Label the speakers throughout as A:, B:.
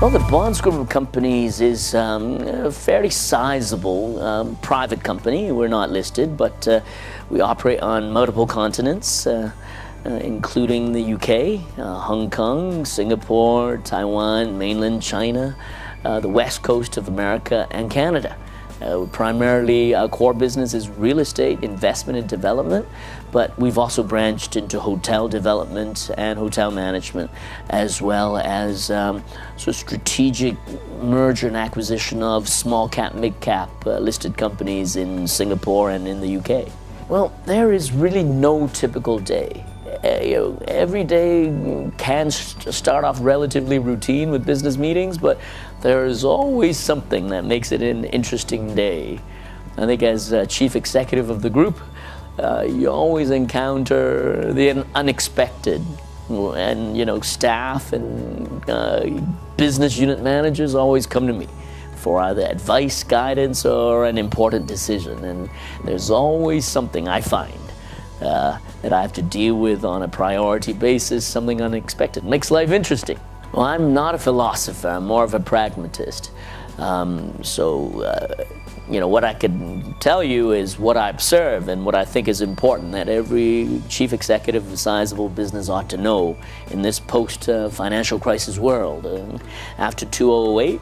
A: Well, the Bonds Group of Companies is a fairly sizable private company. We're not listed, but we operate on multiple continents, including the UK, Hong Kong, Singapore, Taiwan, mainland China, the west coast of America, and Canada. Primarily, our core business is real estate, investment and development, but we've also branched into hotel development and hotel management, as well as sort of strategic merger and acquisition of small cap, mid cap listed companies in Singapore and in the UK. Well, there is really no typical day. Every day can start off relatively routine with business meetings, but there is always something that makes it an interesting day. I think as chief executive of the group, you always encounter the unexpected, and staff and business unit managers always come to me for either advice, guidance, or an important decision, and there's always something I find that I have to deal with on a priority basis, something unexpected. Makes life interesting. Well, I'm not a philosopher, I'm more of a pragmatist. What I can tell you is what I observe and what I think is important that every chief executive of a sizable business ought to know in this post-financial crisis world. After 2008,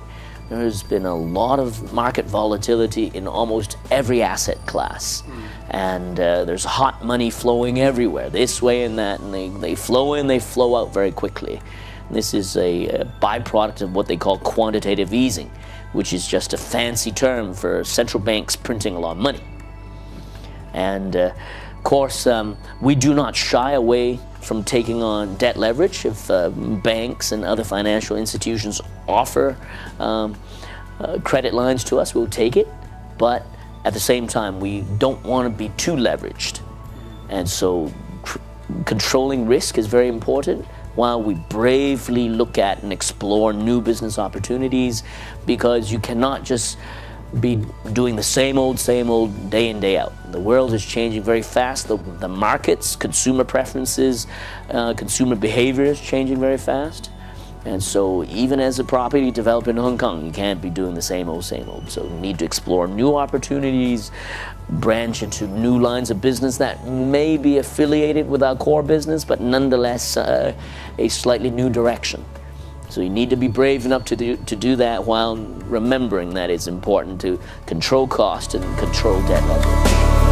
A: there's been a lot of market volatility in almost every asset class. And there's hot money flowing everywhere, this way and that, and they flow in, they flow out very quickly. And this is a byproduct of what they call quantitative easing, which is just a fancy term for central banks printing a lot of money. And of course, we do not shy away from taking on debt leverage. If banks and other financial institutions offer credit lines to us, we'll take it. But at the same time, we don't want to be too leveraged. And so controlling risk is very important while we bravely look at and explore new business opportunities, because you cannot just be doing the same old day in, day out. The world is changing very fast. The markets, consumer preferences, consumer behavior is changing very fast. And so even as a property developer in Hong Kong, you can't be doing the same old. So you need to explore new opportunities, branch into new lines of business that may be affiliated with our core business, but nonetheless a slightly new direction. So you need to be brave enough to do that while remembering that it's important to control cost and control debt leverage.